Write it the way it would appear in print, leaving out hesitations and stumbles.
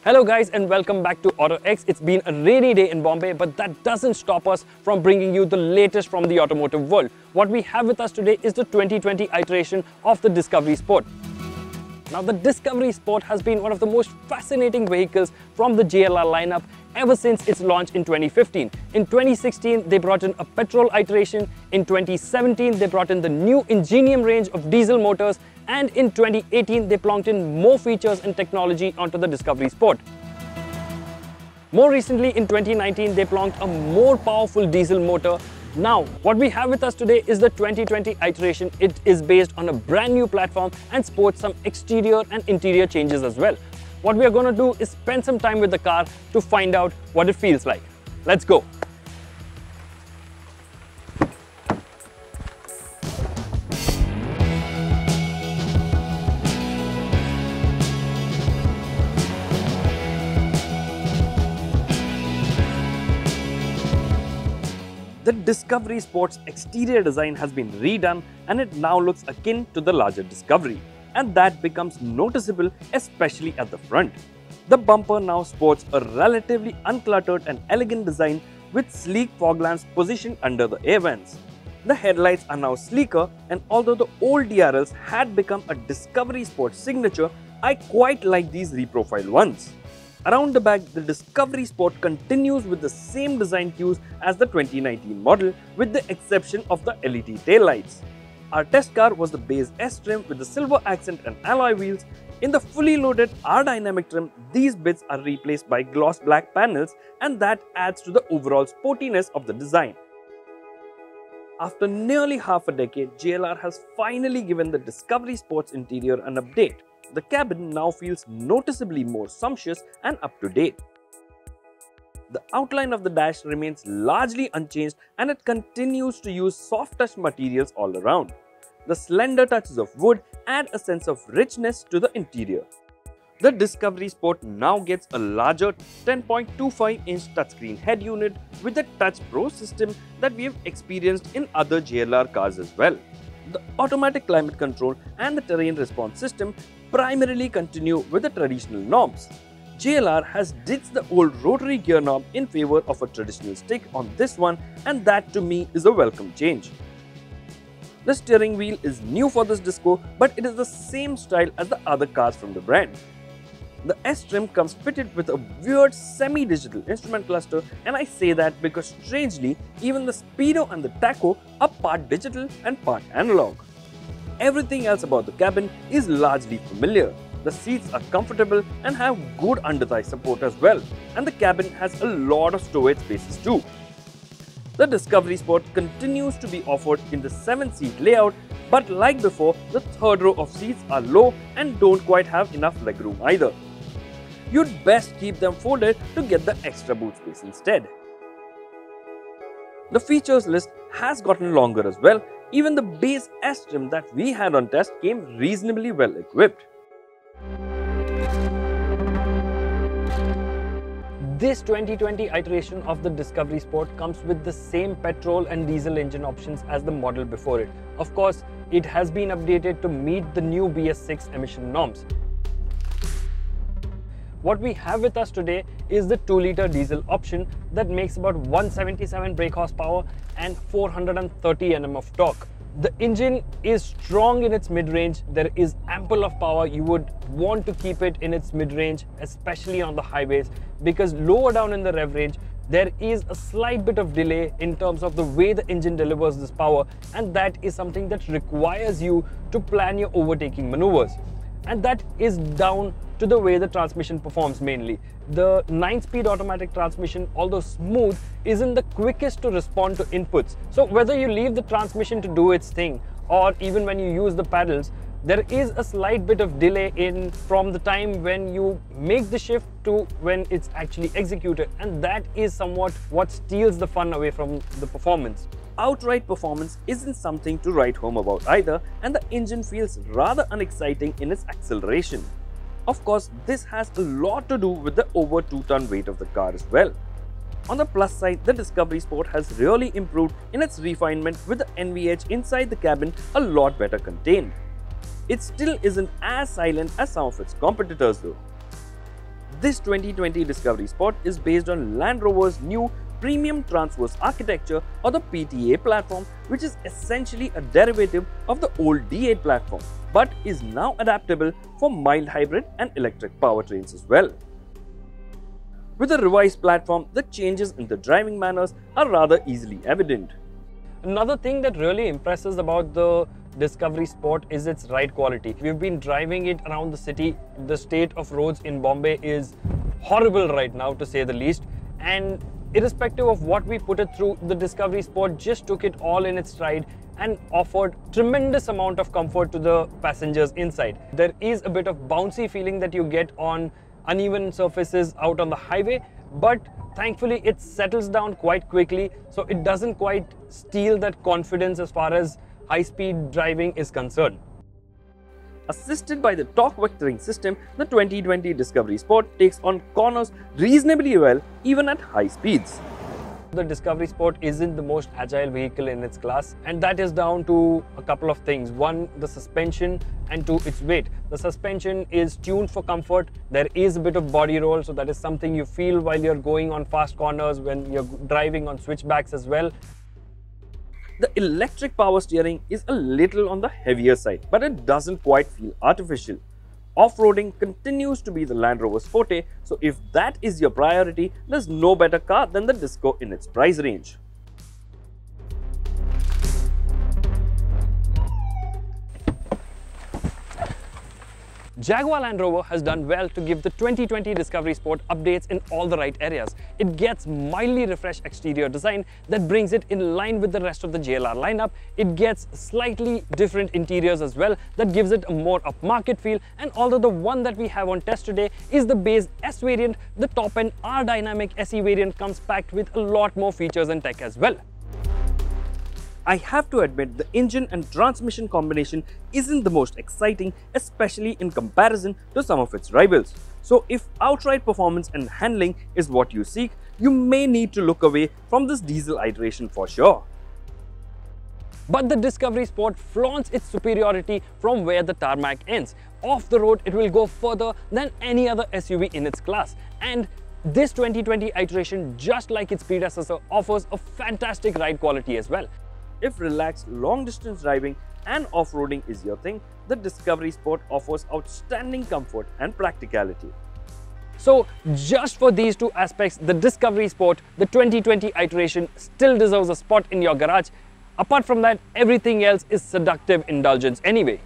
Hello guys and welcome back to AutoX. It's been a rainy day in Bombay, but that doesn't stop us from bringing you the latest from the automotive world. What we have with us today is the 2020 iteration of the Discovery Sport. Now the Discovery Sport has been one of the most fascinating vehicles from the JLR lineup ever since its launch in 2015. In 2016, they brought in a petrol iteration. In 2017, they brought in the new Ingenium range of diesel motors. And in 2018, they plonked in more features and technology onto the Discovery Sport. More recently, in 2019, they plonked a more powerful diesel motor. Now, what we have with us today is the 2020 iteration. It is based on a brand new platform and sports some exterior and interior changes as well. What we are going to do is spend some time with the car to find out what it feels like. Let's go. The Discovery Sport's exterior design has been redone and it now looks akin to the larger Discovery, and that becomes noticeable especially at the front. The bumper now sports a relatively uncluttered and elegant design with sleek fog lamps positioned under the air vents. The headlights are now sleeker, and although the old DRLs had become a Discovery Sport signature, I quite like these reprofiled ones. Around the back, the Discovery Sport continues with the same design cues as the 2019 model, with the exception of the LED taillights. Our test car was the base S trim with the silver accent and alloy wheels. In the fully loaded R Dynamic trim, these bits are replaced by gloss black panels, and that adds to the overall sportiness of the design. After nearly half a decade, JLR has finally given the Discovery Sport's interior an update. The cabin now feels noticeably more sumptuous and up-to-date. The outline of the dash remains largely unchanged, and it continues to use soft-touch materials all around. The slender touches of wood add a sense of richness to the interior. The Discovery Sport now gets a larger 10.25-inch touchscreen head unit with the Touch Pro system that we have experienced in other JLR cars as well. The automatic climate control and the terrain response system primarily continue with the traditional knobs. JLR has ditched the old rotary gear knob in favor of a traditional stick on this one, and that to me is a welcome change. The steering wheel is new for this disco, but it is the same style as the other cars from the brand. The S trim comes fitted with a weird semi-digital instrument cluster, and I say that because strangely, even the speedo and the tacho are part digital and part analog. Everything else about the cabin is largely familiar. The seats are comfortable and have good under-thigh support as well, and the cabin has a lot of storage spaces too. The Discovery Sport continues to be offered in the 7-seat layout, but like before, the third row of seats are low and don't quite have enough legroom either. You'd best keep them folded to get the extra boot space instead. The features list has gotten longer as well. Even the base S trim that we had on test came reasonably well equipped. This 2020 iteration of the Discovery Sport comes with the same petrol and diesel engine options as the model before it. Of course, it has been updated to meet the new BS6 emission norms. What we have with us today is the 2-liter diesel option that makes about 177 brake horsepower and 430 Nm of torque. The engine is strong in its mid-range. There is ample of power. You would want to keep it in its mid-range, especially on the highways, because lower down in the rev range, there is a slight bit of delay in terms of the way the engine delivers this power, and that is something that requires you to plan your overtaking maneuvers. And that is down to the way the transmission performs mainly. The 9-speed automatic transmission, although smooth, isn't the quickest to respond to inputs. So whether you leave the transmission to do its thing or even when you use the pedals, there is a slight bit of delay in from the time when you make the shift to when it's actually executed, and that is somewhat what steals the fun away from the performance. Outright performance isn't something to write home about either, and the engine feels rather unexciting in its acceleration. Of course, this has a lot to do with the over 2-ton weight of the car as well. On the plus side, the Discovery Sport has really improved in its refinement, with the NVH inside the cabin a lot better contained. It still isn't as silent as some of its competitors though. This 2020 Discovery Sport is based on Land Rover's new Premium Transverse Architecture, or the PTA platform, which is essentially a derivative of the old D8 platform, but is now adaptable for mild hybrid and electric powertrains as well. With a revised platform, the changes in the driving manners are rather easily evident. Another thing that really impresses about the Discovery Sport is its ride quality. We've been driving it around the city. The state of roads in Bombay is horrible right now, to say the least, and irrespective of what we put it through, the Discovery Sport just took it all in its stride and offered tremendous amount of comfort to the passengers inside. There is a bit of bouncy feeling that you get on uneven surfaces out on the highway, but thankfully it settles down quite quickly, so it doesn't quite steal that confidence as far as high-speed driving is concerned. Assisted by the torque vectoring system, the 2020 Discovery Sport takes on corners reasonably well even at high speeds. The Discovery Sport isn't the most agile vehicle in its class, and that is down to a couple of things. One, the suspension, and two, its weight. The suspension is tuned for comfort. There is a bit of body roll, so that is something you feel while you're going on fast corners, when you're driving on switchbacks as well. The electric power steering is a little on the heavier side, but it doesn't quite feel artificial. Off-roading continues to be the Land Rover's forte, so if that is your priority, there's no better car than the Disco in its price range. Jaguar Land Rover has done well to give the 2020 Discovery Sport updates in all the right areas. It gets mildly refreshed exterior design that brings it in line with the rest of the JLR lineup. It gets slightly different interiors as well that gives it a more upmarket feel, and although the one that we have on test today is the base S variant, the top-end R-Dynamic SE variant comes packed with a lot more features and tech as well. I have to admit, the engine and transmission combination isn't the most exciting, especially in comparison to some of its rivals. So if outright performance and handling is what you seek, you may need to look away from this diesel iteration for sure. But the Discovery Sport flaunts its superiority from where the tarmac ends. Off the road, it will go further than any other SUV in its class. And this 2020 iteration, just like its predecessor, offers a fantastic ride quality as well. If relaxed long-distance driving and off-roading is your thing, the Discovery Sport offers outstanding comfort and practicality. So just for these two aspects, the Discovery Sport, the 2020 iteration, still deserves a spot in your garage. Apart from that, everything else is seductive indulgence anyway.